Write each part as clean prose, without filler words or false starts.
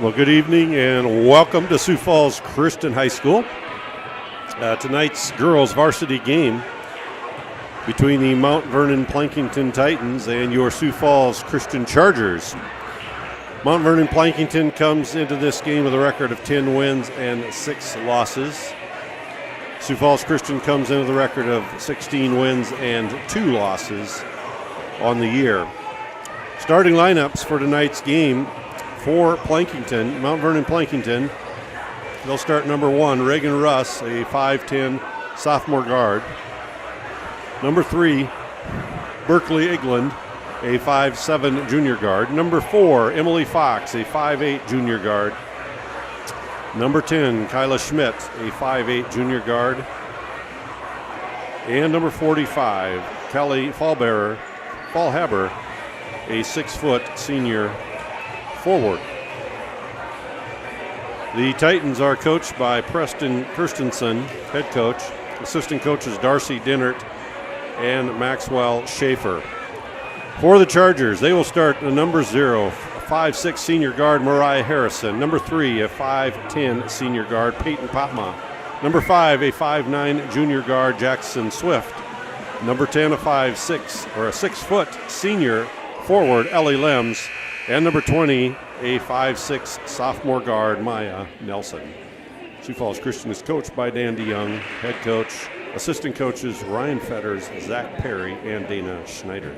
Well, good evening and welcome to Sioux Falls Christian High School. Tonight's girls varsity game between the Mount Vernon Plankinton Titans and your Sioux Falls Christian Chargers. Mount Vernon Plankinton comes into this game with a record of 10 wins and 6 losses. Sioux Falls Christian comes in with a record of 16 wins and 2 losses on the year. Starting lineups for tonight's game for Plankinton, Mount Vernon Plankinton. They'll start number 1, Reagan Russ, a 5'10 sophomore guard. Number 3, Berkeley Igland, a 5'7 junior guard. Number 4, Emily Fox, a 5'8 junior guard. Number 10, Kyla Schmidt, a 5'8 junior guard. And number 45, Kelly Fallhaber, a 6-foot senior forward. The Titans are coached by Preston Kirstensen, head coach. Assistant coaches Darcy Dinnert and Maxwell Schaefer. For the Chargers, they will start number 0, 5'6 senior guard Mariah Harrison. Number 3, a 5'10 senior guard Peyton Patma. Number 5, a 5'9 junior guard Jackson Swift. Number 10, a 5'6 or a 6-foot senior forward Ellie Lems. And number 20, a 5'6 sophomore guard Maya Nelson. Sioux Falls Christian is coached by Dan DeYoung, head coach. Assistant coaches Ryan Fetters, Zach Perry, and Dana Schneider.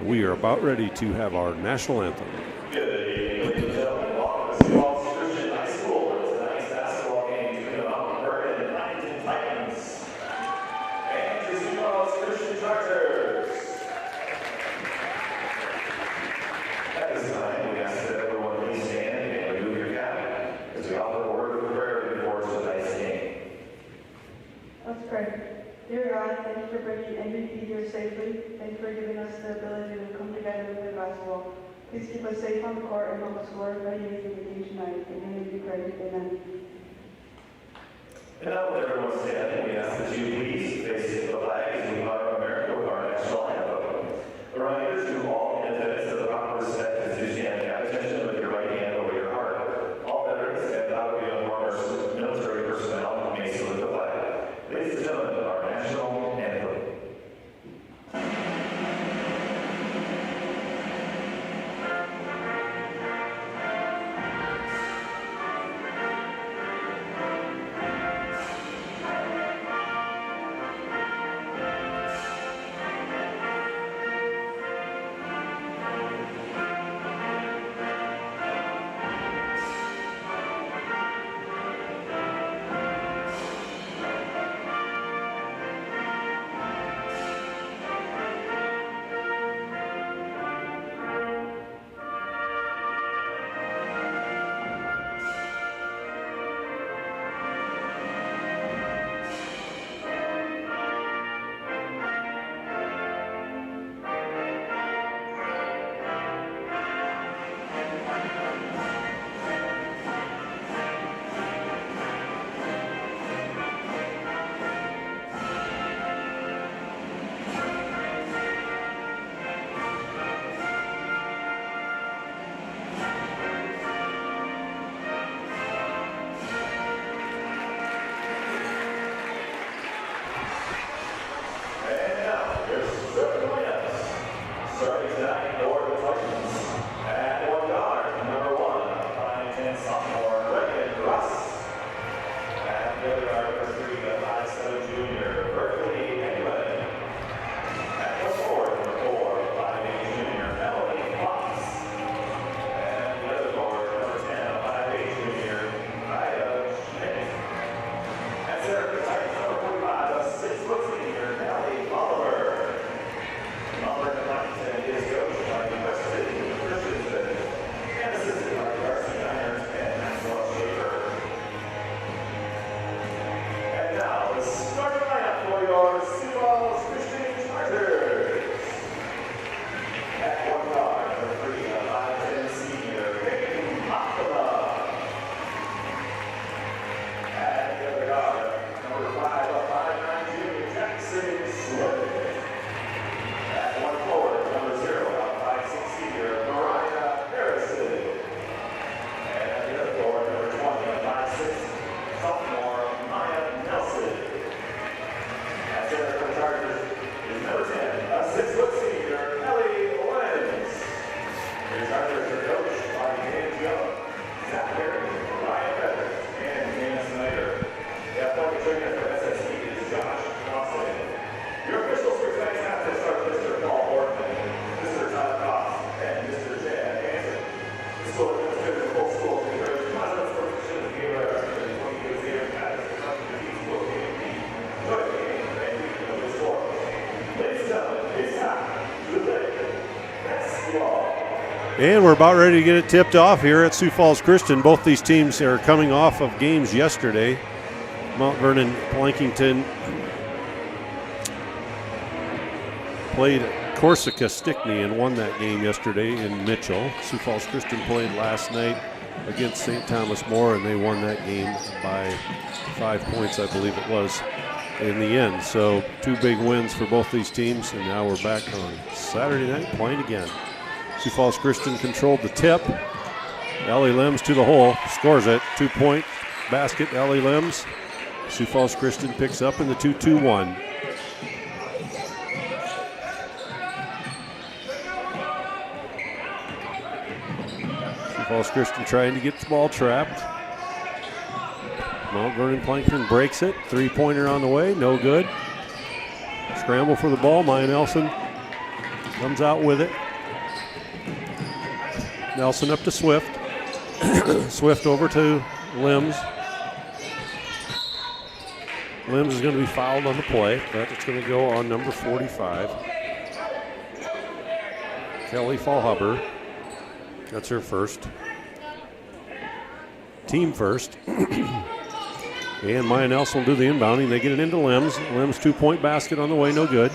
We are about ready to have our national anthem. Good evening, ladies and gentlemen. Welcome to Sioux Falls Christian High School for tonight's basketball game between the Mount Vernon and Plankinton Titans and the Sioux Falls Christian Chargers. At this time, we ask that everyone please stand and remove your cap as we offer a word of prayer before tonight's game. Let's pray. Dear God, thank you for bringing MVP here safely. Thank you for giving us the ability to come together and play basketball. Please keep us safe on the court and help us glorify you in the game tonight. In your name we pray. Amen. And now with everyone standing, we ask that you please face the flag as we honor America with our national anthem. A reminder to all in attendance of the proper respect is to stand and have attention with your right hand over your heart. All veterans and out-of-uniform military personnel may salute the flag. Ladies and gentlemen, our national anthem. And we're about ready to get it tipped off here at Sioux Falls Christian. Both these teams are coming off of games yesterday. Mount Vernon Plankinton played Corsica Stickney and won that game yesterday in Mitchell. Sioux Falls Christian played last night against St. Thomas More, and they won that game by 5 points, I believe it was, in the end. So 2 big wins for both these teams, and now we're back on Saturday night playing again. Sioux Falls Christian controlled the tip. Ellie Limbs to the hole, scores it. 2-point basket, Ellie Limbs. Sioux Falls Christian picks up in the 2-2-1. Sioux Falls Christian trying to get the ball trapped. Mount Vernon Plankinton breaks it. 3-pointer on the way, no good. Scramble for the ball. Maya Nelson comes out with it. Nelson up to Swift. Swift over to Limbs. Limbs is going to be fouled on the play, but it's going to go on number 45. Kelly Fallhuber. That's her first. Team first. And Maya Nelson will do the inbounding. They get it into Limbs. Limbs 2-point basket on the way, no good.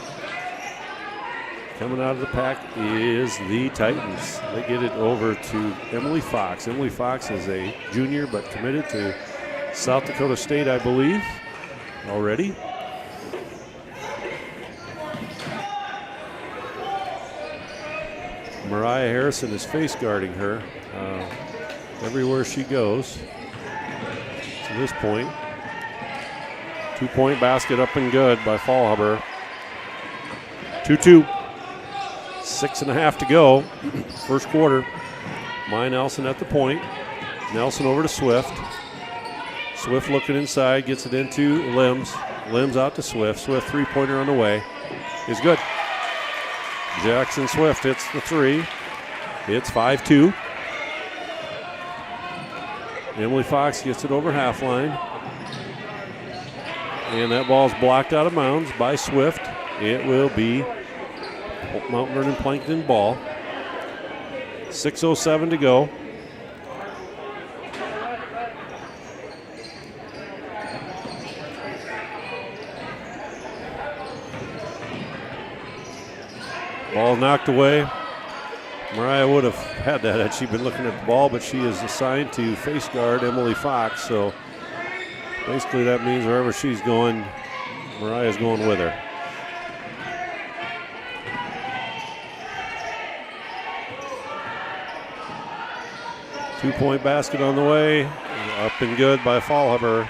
Coming out of the pack is the Titans. They get it over to Emily Fox. Emily Fox is a junior but committed to South Dakota State, I believe, already. Mariah Harrison is face guarding her everywhere she goes to this point. 2-point basket up and good by Fallhuber. 2-2. 6.5 to go. First quarter. Maya Nelson at the point. Nelson over to Swift. Swift looking inside, gets it into Limbs. Limbs out to Swift. Swift 3-pointer on the way. Is good. Jackson Swift hits the 3. It's 5-2. Emily Fox gets it over half line. And that ball's blocked out of bounds by Swift. It will be Mount Vernon Plankinton ball. 6:07 to go. Ball knocked away. Mariah would have had that had she been looking at the ball, but she is assigned to face guard Emily Fox. So basically that means wherever she's going, Mariah's going with her. Two-point basket on the way. Up and good by Fallhuber.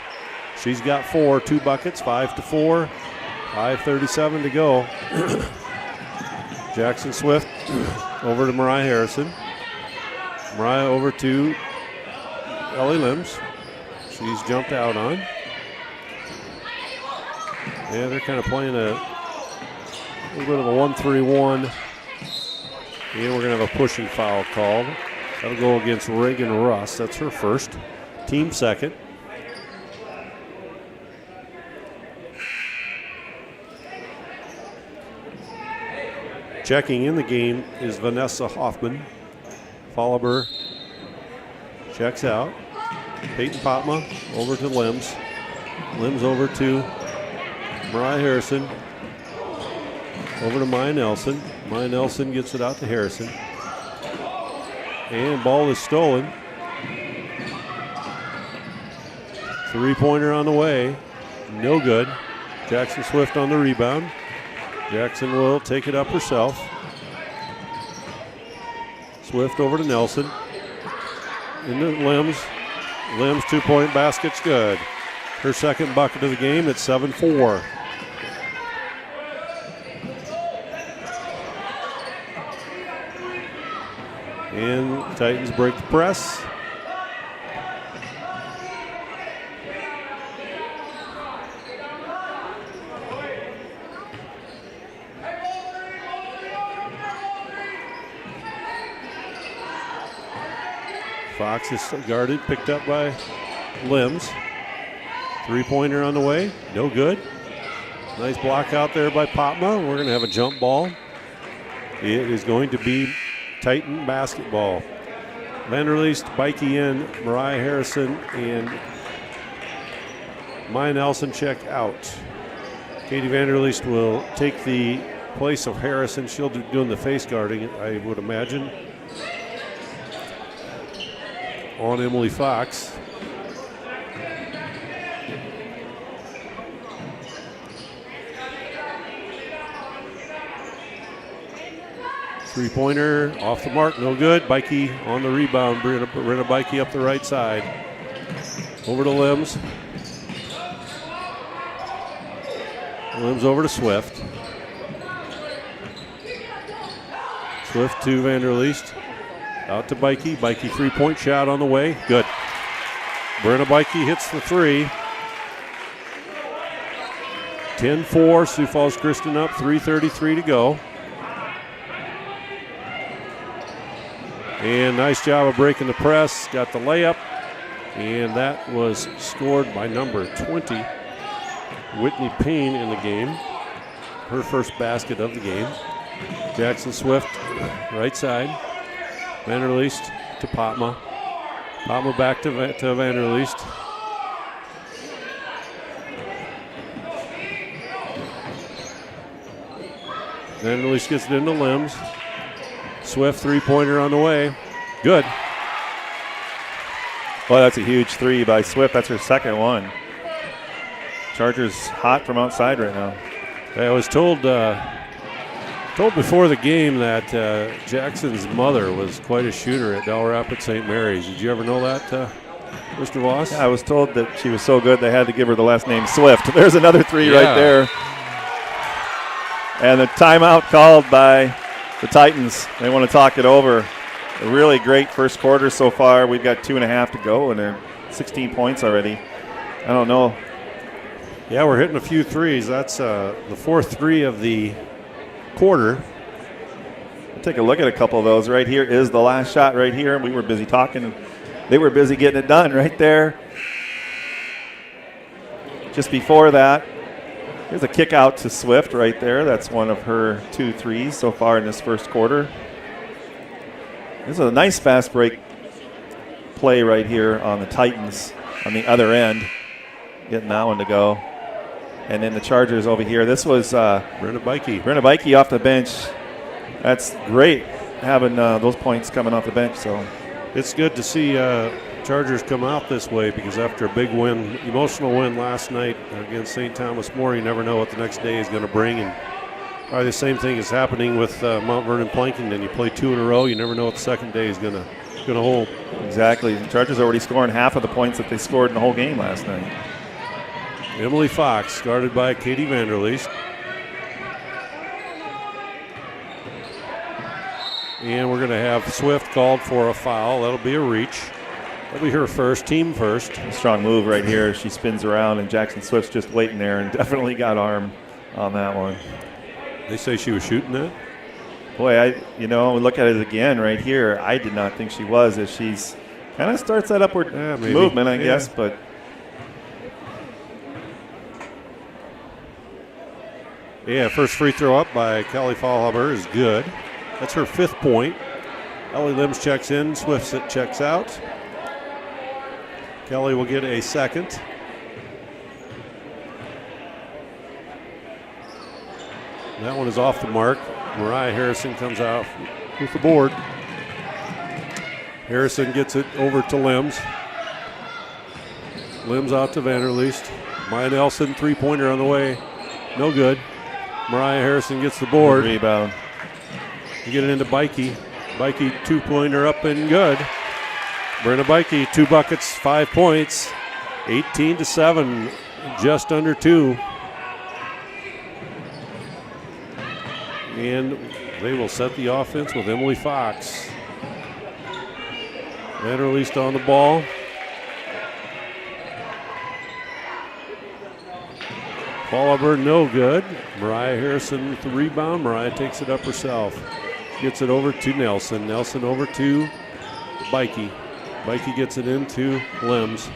She's got 4, 2 buckets, 5-4. 5:37 to go. Jackson Swift over to Mariah Harrison. Mariah over to Ellie Limbs. She's jumped out on. Yeah, they're kind of playing a little bit of a 1-3-1. And we're going to have a pushing foul called. That'll go against Reagan Russ. That's her first. Team second. Checking in the game is Vanessa Hoffman. Fallhuber checks out. Peyton Potma over to Limbs. Limbs over to Mariah Harrison. Over to Maya Nelson. Maya Nelson gets it out to Harrison. And ball is stolen. 3-pointer on the way. No good. Jackson Swift on the rebound. Jackson will take it up herself. Swift over to Nelson. Into Limbs. Limbs 2-point basket's good. Her second bucket of the game. It's 7-4. And Titans break the press. Fox is guarded, picked up by Limbs. 3-pointer on the way, no good. Nice block out there by Potma. We're going to have a jump ball. It is going to be Titan basketball. Vanderleest, Bikey in, Mariah Harrison, and Maya Nelson check out. Katie Vanderleest will take the place of Harrison. She'll be doing the face guarding, I would imagine, on Emily Fox. Three-pointer off the mark, no good. Bikey on the rebound. Brenna Bikey up the right side. Over to Limbs. Limbs over to Swift. Swift to Vanderleest. Out to Bikey. Bikey three-point shot on the way. Good. Brenna Bikey hits the three. 10-4. Sioux Falls Christian up. 3:33 to go. And nice job of breaking the press. Got the layup. And that was scored by number 20, Whitney Payne, in the game. Her first basket of the game. Jackson Swift, right side. Vanderleest to Potma. Potma back to Vanderleest. Vanderleest gets it into Limbs. Swift three-pointer on the way. Good. Well, that's a huge three by Swift. That's her second one. Chargers hot from outside right now. I was told before the game that Jackson's mother was quite a shooter at Del Rapids St. Mary's. Did you ever know that, Mr. Voss? Yeah, I was told that she was so good they had to give her the last name Swift. There's another three right there. And the timeout called by the Titans. They want to talk it over. A really great first quarter so far. We've got 2.5 to go, and they're 16 points already. I don't know. Yeah, we're hitting a few threes. That's the fourth three of the quarter. Take a look at a couple of those. Right here is the last shot right here. We were busy talking. They were busy getting it done right there. Just before that, here's a kick out to Swift right there. That's one of her 2 threes so far in this first quarter. This is a nice fast break play right here on the Titans on the other end. Getting that one to go. And then the Chargers over here. This was Brenna Bikey. Brenna Bikey off the bench. That's great having those points coming off the bench. So it's good to see Chargers come out this way, because after a big win, emotional win last night against St. Thomas More, you never know what the next day is going to bring. And probably the same thing is happening with Mount Vernon Plankinton. You play 2 in a row, you never know what the second day is going to hold. Exactly. The Chargers already scoring half of the points that they scored in the whole game last night. Emily Fox, guarded by Katie Vanderleest. And we're going to have Swift called for a foul. That'll be a reach. That'll be her first, team first. Strong move right here. She spins around, and Jackson Swift's just waiting there and definitely got arm on that one. They say she was shooting that? Boy, look at it again right here. I did not think she was, as she's kind of starts that upward movement, I guess, but. Yeah, first free throw up by Kelly Fallhaber is good. That's her 5th point. Ellie Limbs checks in, Swift checks out. Kelly will get a second. That one is off the mark. Mariah Harrison comes out with the board. Harrison gets it over to Limbs. Limbs out to Vanderleest. Maya Nelson, three-pointer on the way. No good. Mariah Harrison gets the board. Good rebound. You get it into Bikey. Bikey, two-pointer up and good. Brenna Bikey, 2 buckets, 5 points. 18-7, just under 2. And they will set the offense with Emily Fox. Vanderleest on the ball. Fallhaber, no good. Mariah Harrison with the rebound. Mariah takes it up herself. Gets it over to Nelson. Nelson over to Bikey. Bikey gets it into Limbs.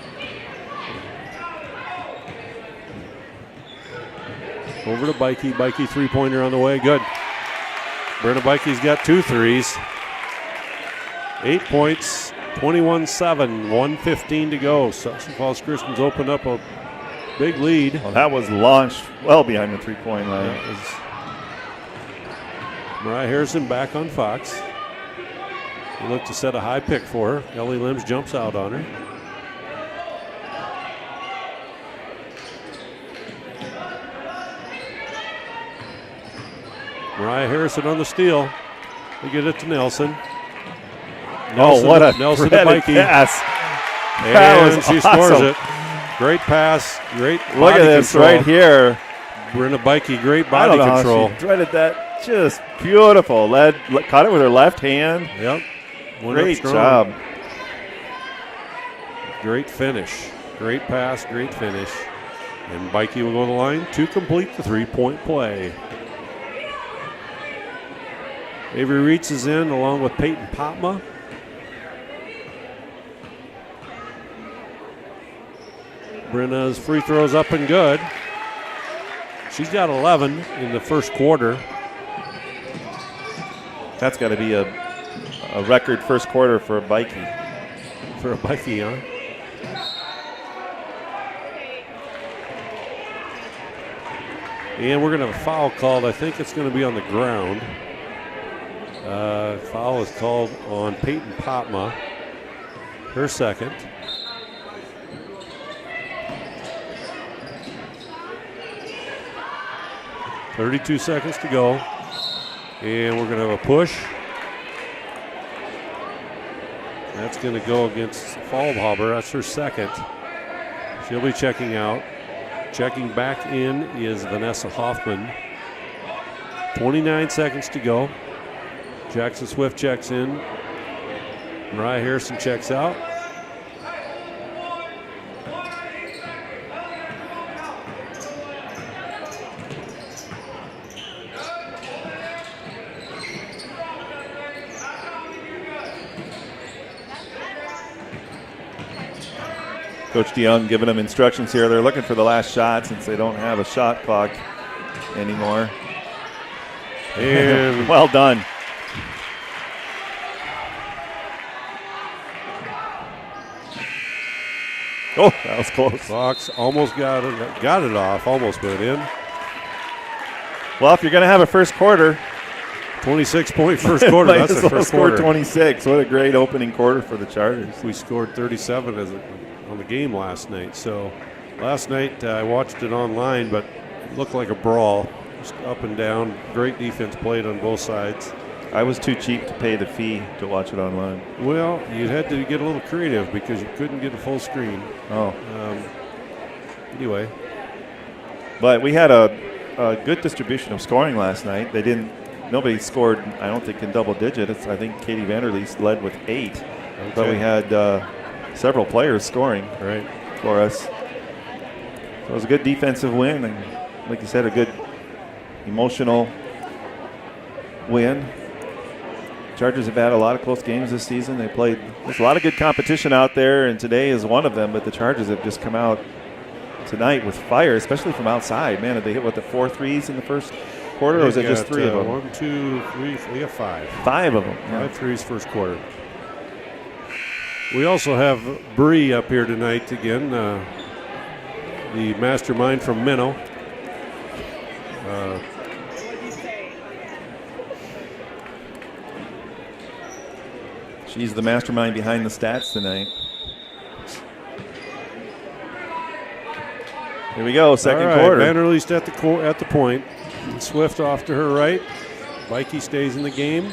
Over to Bikey. Bikey three-pointer on the way. Good. Brenna Bikey's got 2 threes. 8 points, 21-7, 1:15 to go. Sioux Falls Christians open up a big lead. Well, that was launched well behind the three-point line. That was Mariah Harrison back on Fox. He looked to set a high pick for her. Ellie Limbs jumps out on her. Mariah Harrison on the steal. We get it to Nelson. What a Nelson to credit Bikey. pass. And That was she awesome. scores it. Great pass. Great Look body at this control. right here. Brenna Bikey, great I body don't know control. how she threaded that. Just beautiful. Caught it with her left hand. Yep. Went up Great strong. job. Great finish. Great pass, great finish. And Bikey will go to the line to complete the three-point play. Avery Reitz is in along with Peyton Potma. Brenna's free throws up and good. She's got 11 in the first quarter. That's got to be a record first quarter for a Bikey. For a Bikey, huh? And we're going to have a foul called. I think it's going to be on the ground. Foul is called on Peyton Potma. Her second. .32 seconds to go. And we're going to have a push. That's going to go against Fallhaber. That's her second. She'll be checking out. Checking back in is Vanessa Hoffman. 29 seconds to go. Jackson Swift checks in. Mariah Harrison checks out. Coach DeYoung giving them instructions here. They're looking for the last shot since they don't have a shot clock anymore. And well done. Oh, that was close. Fox almost got it off, almost put it in. Well, if you're going to have a first quarter, 26-point first quarter. might That's as the well first score quarter. 26. What a great opening quarter for the Chargers. We scored 37 on the game last night. So last night I watched it online, but it looked like a brawl. Just up and down. Great defense played on both sides. I was too cheap to pay the fee to watch it online. Well, you had to get a little creative because you couldn't get a full screen. Oh. Anyway. But we had a good distribution of scoring last night. Nobody scored, I don't think, in double digits. I think Katie Vanderleest led with 8. Okay. But we had several players scoring for us. So it was a good defensive win, and like you said, a good emotional win. Chargers have had a lot of close games this season. There's a lot of good competition out there, and today is one of them, but the Chargers have just come out tonight with fire, especially from outside. Man, did they hit, the 4 threes in the first quarter, or was it just 3 of them? 1, 2, 3, we got 5. 5 of them. 5 threes first quarter. We also have Bree up here tonight again, the mastermind from Minnow. She's the mastermind behind the stats tonight. Here we go, second quarter. Vanderleest at the point. Swift off to her right. Bikey stays in the game.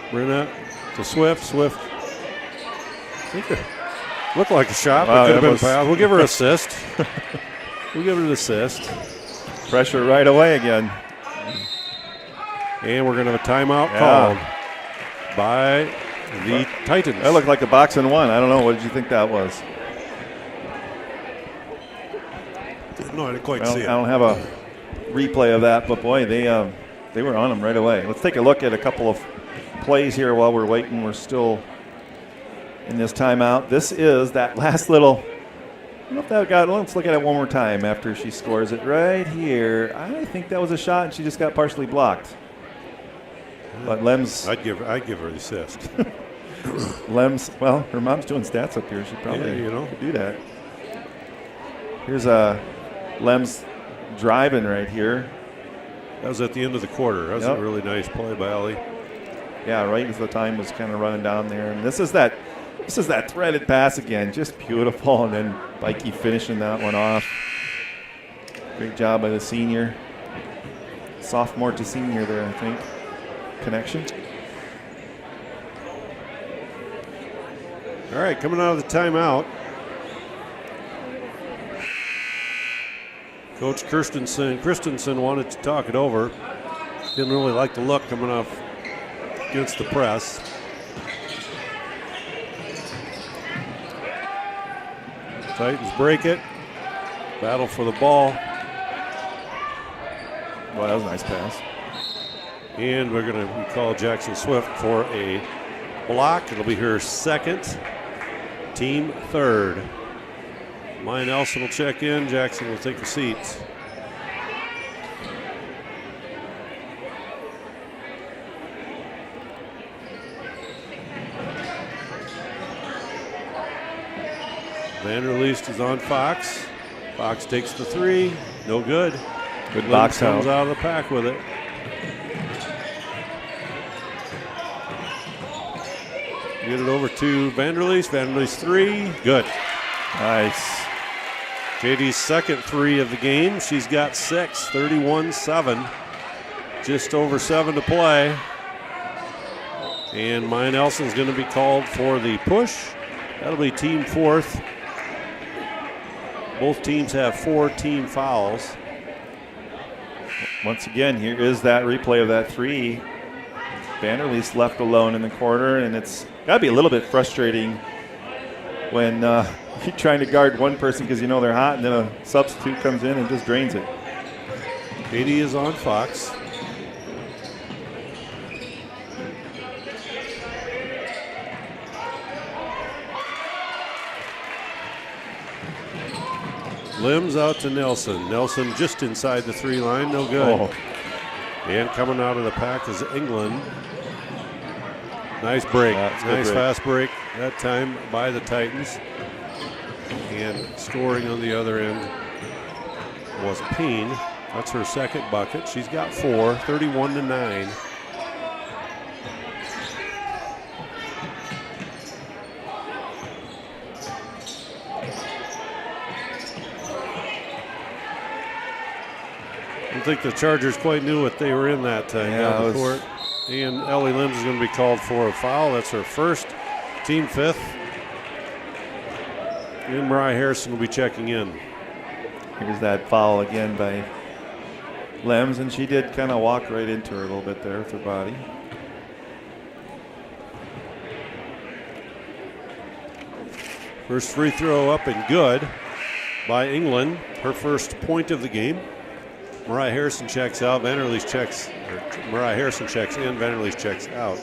Brenna to Swift. Swift. I think it looked like a shot, but could have been fouled. We'll give her an assist. We'll give her an assist. Pressure right away again. And we're going to have a timeout called by the Titans. That looked like a box and one. I don't know. What did you think that was? No, I didn't quite see it. I don't have a replay of that, but boy, they were on them right away. Let's take a look at a couple of plays here while we're waiting. We're still in this timeout. This is that last little. I don't know if that got. Let's look at it one more time after she scores it right here. I think that was a shot, and she just got partially blocked. But Lems. I'd give her the assist. Lem's, well, her mom's doing stats up here. She probably could do that. Here's Lem's driving right here. That was at the end of the quarter. That was a really nice play by Ellie. Yeah, right as the time was kind of running down there. And this is that threaded pass again. Just beautiful. And then Bikey finishing that one off. Great job by the senior. Sophomore to senior there, I think. Connection. All right, coming out of the timeout. Coach Christensen wanted to talk it over. Didn't really like the look coming off against the press. Titans break it. Battle for the ball. Well, that was a nice pass. And we're going to call Jackson Swift for a block. It'll be her second, team third. Maya Nelson will check in. Jackson will take a seat. Vanderleest is on Fox. Fox takes the three. No good. Good box comes out of the pack with it. Get it over to Vanderleest. Vanderleest three. Good. Nice. JD's second three of the game. She's got 6, 31-7. Just over 7 to play. And Maya Nelson's going to be called for the push. That'll be team fourth. Both teams have 4 team fouls. Once again, here is that replay of that three. Vanderleest left alone in the corner, and it's got to be a little bit frustrating when you're trying to guard one person because you know they're hot, and then a substitute comes in and just drains it. Katie is on Fox. Limbs out to Nelson. Nelson just inside the 3 line, no good. Oh. And coming out of the pack is England. Nice break. Nice fast break that time by the Titans. And scoring on the other end was Peen. That's her second bucket. She's got 4, 31-9. I don't think the Chargers quite knew what they were in that time down the court. And Ellie Limbs is going to be called for a foul. That's her first, team 5th. And Mariah Harrison will be checking in. Here's that foul again by Limbs, and she did kind of walk right into her a little bit there with her body. First free throw up and good by England. Her first point of the game. Mariah Harrison checks out. Vanderleest checks. Mariah Harrison checks in. Vanderleest checks out.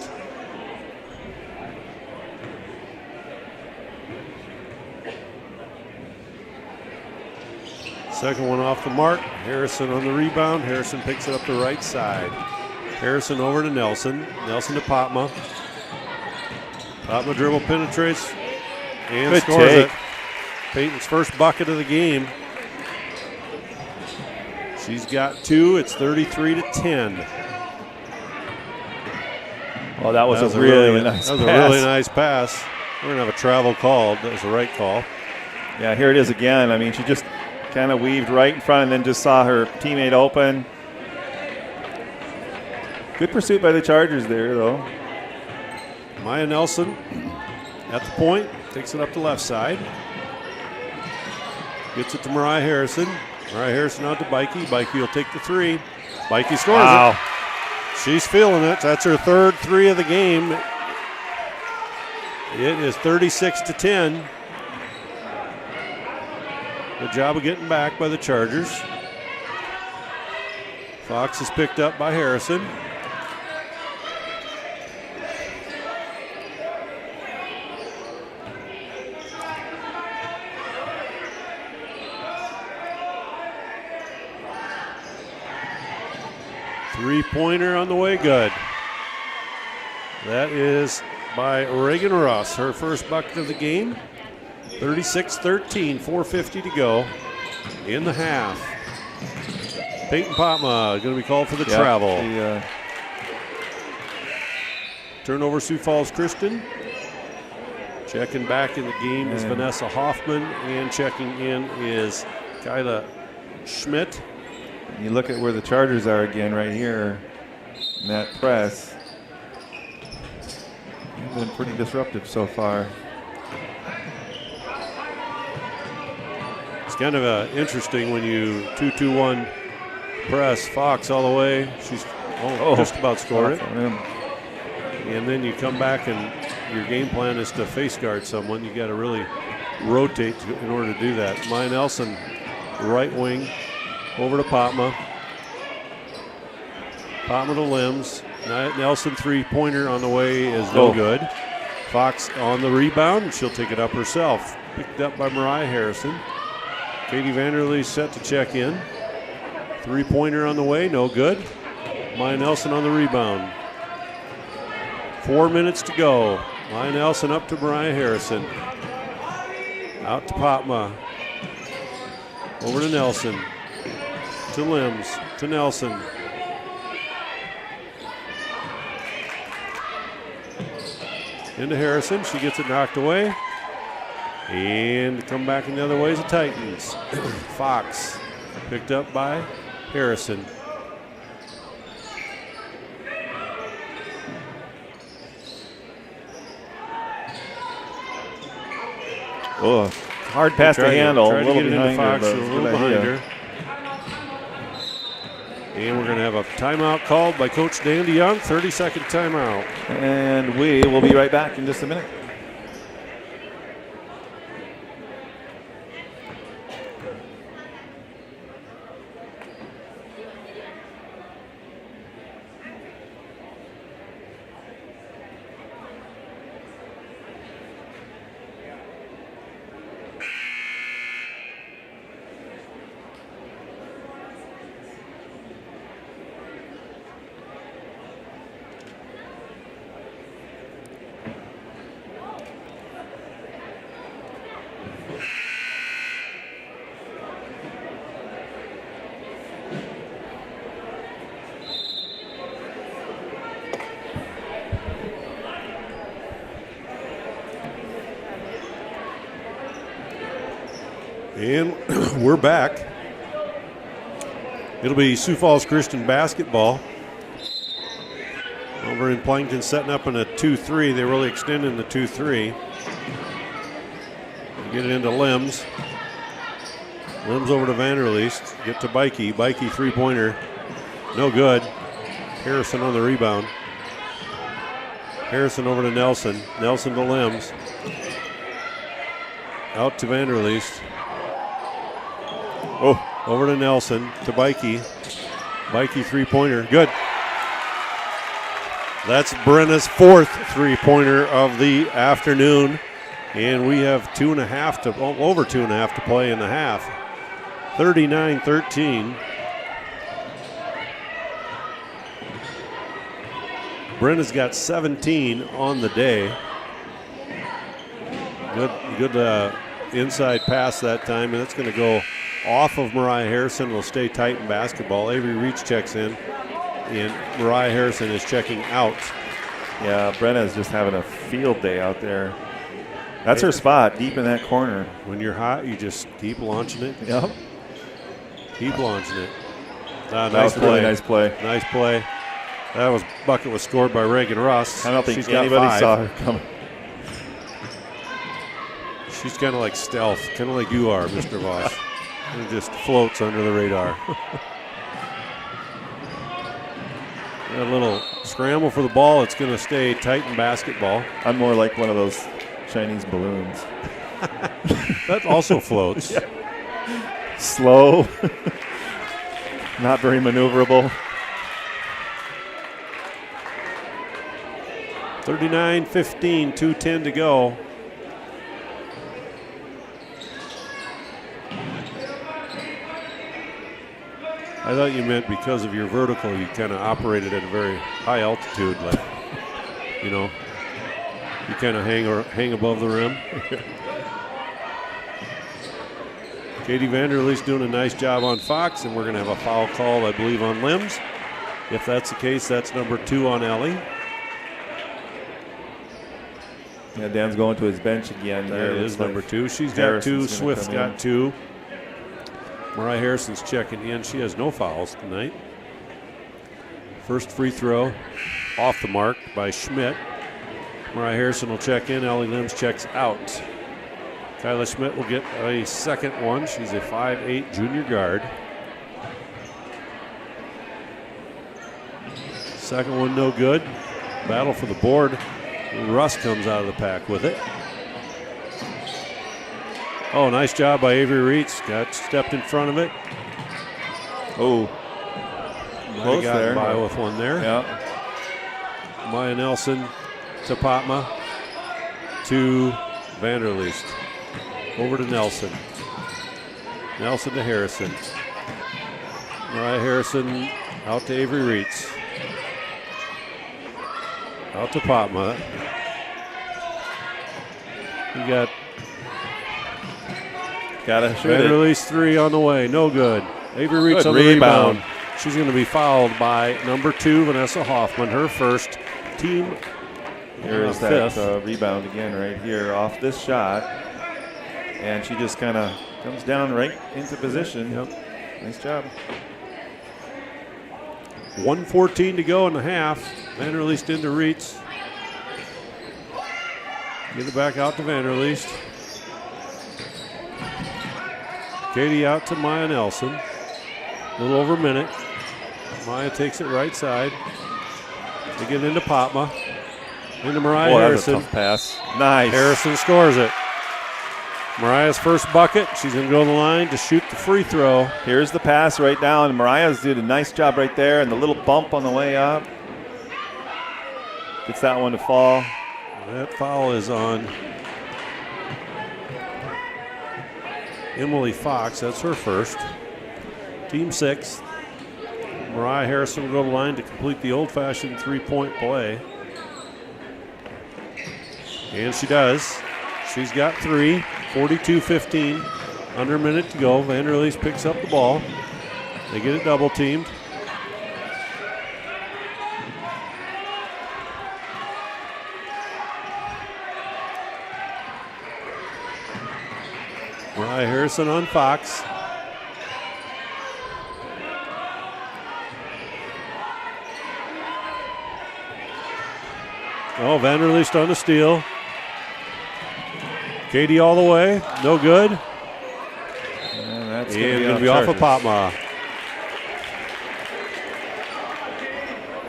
Second one off the mark. Harrison on the rebound. Harrison picks it up the right side. Harrison over to Nelson. Nelson to Potma. Potma dribble penetrates and Good scores take. it. Peyton's first bucket of the game. She's got 2. It's 33-10. Well, that was a really nice pass. That was a really nice pass. We're going to have a travel called. That was the right call. Yeah, here it is again. I mean, she just kind of weaved right in front and then just saw her teammate open. Good pursuit by the Chargers there, though. Maya Nelson at the point. Takes it up the left side. Gets it to Mariah Harrison. Mariah Harrison out to Bikey. Bikey will take the 3. Bikey scores it. She's feeling it. That's her third 3 of the game. It is 36-10. Good job of getting back by the Chargers. Fox is picked up by Harrison. Three-pointer on the way, good. That is by Reagan Ross. Her first bucket of the game. 36-13, 4:50 to go in the half. Peyton Potma going to be called for the travel. Turnover, Sioux Falls Christian. Checking back in the game is Vanessa Hoffman, and checking in is Kyla Schmidt. You look at where the Chargers are again right here in that press. They've been pretty disruptive so far. It's kind of interesting when you 2-2-1 press Fox all the way. She's just about scored it. And then you come back and your game plan is to face guard someone. You got to really rotate in order to do that. Maya Nelson, right wing, over to Potma. Potma to Limbs. Nelson three-pointer on the way is no good. Fox on the rebound. She'll take it up herself. Picked up by Mariah Harrison. Katie Vanderlee set to check in. Three-pointer on the way, no good. Maya Nelson on the rebound. 4 minutes to go. Maya Nelson up to Mariah Harrison. Out to Potma. Over to Nelson. To Limbs. To Nelson. Into Harrison. She gets it knocked away. And come back in the other way is the Titans. Fox picked up by Harrison. Oh, hard pass to handle. Try a to little get it into behind Fox, her, a but little good behind idea. her. And we're going to have a timeout called by Coach Dan DeYoung, 30-second timeout. And we will be right back in just a minute. And we're back. It'll be Sioux Falls Christian basketball. Over in Plankinton setting up in a 2-3. They're really extending the 2-3. Get it into Limbs. Limbs over to Vanderleest. Get to Bikey. Bikey three-pointer. No good. Harrison on the rebound. Harrison over to Nelson. Nelson to Limbs. Out to Vanderleest. Oh, over to Nelson, to Bikey. Bikey three-pointer, good. That's Brenna's fourth three-pointer of the afternoon. And we have over 2.5 to play in the half. 39-13. Brenna's got 17 on the day. Good inside pass that time, and it's going to go off of Mariah Harrison. Will stay tight in basketball. Avery Reach checks in, and Mariah Harrison is checking out. Yeah, Brenna's just having a field day out there. That's her spot, deep in that corner. When you're hot, you just keep launching it. Yep. Keep launching it. Nice play. Really nice play. Nice play. Bucket was scored by Reagan Ross. I don't think She's got anybody 5. saw her coming. She's kind of like stealth, kind of like you are, Mr. Voss. It just floats under the radar. A little scramble for the ball. It's going to stay tight in basketball. I'm more like one of those Chinese balloons. That also floats. Yeah. Slow. Not very maneuverable. 39-15, 2:10 to go. I thought you meant because of your vertical, you kind of operated at a very high altitude, like, you know. You kind of hang above the rim. Katie Vanderleest doing a nice job on Fox, and we're going to have a foul call, I believe, on Limbs. If that's the case, that's number 2 on Ellie. Yeah, Dan's going to his bench again. That is number 2. She's got 2. Swift's got 2. Mariah Harrison's checking in. She has no fouls tonight. First free throw off the mark by Schmidt. Mariah Harrison will check in. Ellie Limbs checks out. Kyla Schmidt will get a second one. She's a 5'8" junior guard. Second one no good. Battle for the board. Russ comes out of the pack with it. Oh, nice job by Avery Reitz. Got stepped in front of it. Oh, close got there. By with one there. Yeah. Maya Nelson to Patma to Vanderleest. Over to Nelson. Nelson to Harrison. Mariah Harrison out to Avery Reitz. Out to Patma. You got Gotta shoot it. Vanderleest 3 on the way. No good. Avery Reitz Good on the rebound. rebound. She's going to be fouled by number 2, Vanessa Hoffman, her first. Team Here is fifth. that rebound again right here off this shot. And she just kind of comes down right into position. Yep. Nice job. 1:14 to go in the half. Vanderleest into Reitz. Get it back out to Vanderleest. Katie out to Maya Nelson. A little over a minute. Maya takes it right side. They get into Patma. Into Mariah Boy, that's a Harrison. tough pass. Nice. Harrison scores it. Mariah's first bucket. She's going to go to the line to shoot the free throw. Here's the pass right down. Mariah's did a nice job right there, and the little bump on the way up. Gets that one to fall. That foul is on Emily Fox. That's her first. Team 6. Mariah Harrison will go to the line to complete the old-fashioned three-point play. And she does. She's got 3, 42-15. Under a minute to go. Vanderleest picks up the ball. They get it double-teamed. Mariah Harrison on Fox. Oh, Vanderleest on the steal. Katie all the way. No good. And that's And going to be off of Patma.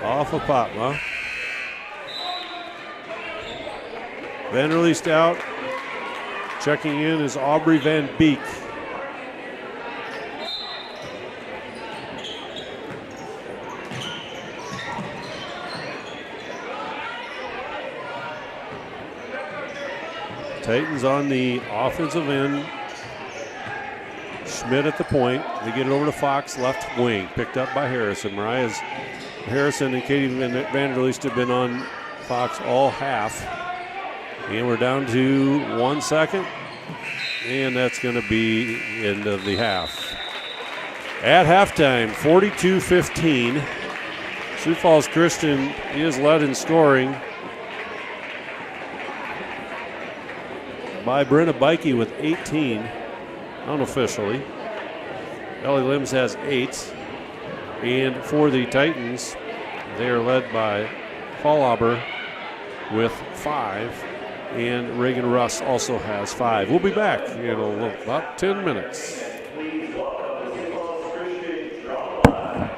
Off of Patma. Vanderleest out. Checking in is Aubrey Van Beek. Titans on the offensive end. Schmidt at the point. They get it over to Fox, left wing. Picked up by Harrison. Harrison and Katie Vanderleest have been on Fox all half. And we're down to 1 second. And that's going to be the end of the half. At halftime, 42-15. Sioux Falls Christian is led in scoring by Brenna Bikey with 18, unofficially. Ellie Limbs has 8. And for the Titans, they are led by Fallhaber with 5. And Reagan Russ also has 5. We'll be back in about 10 minutes. Please welcome the Sioux Falls Christian Drama Line.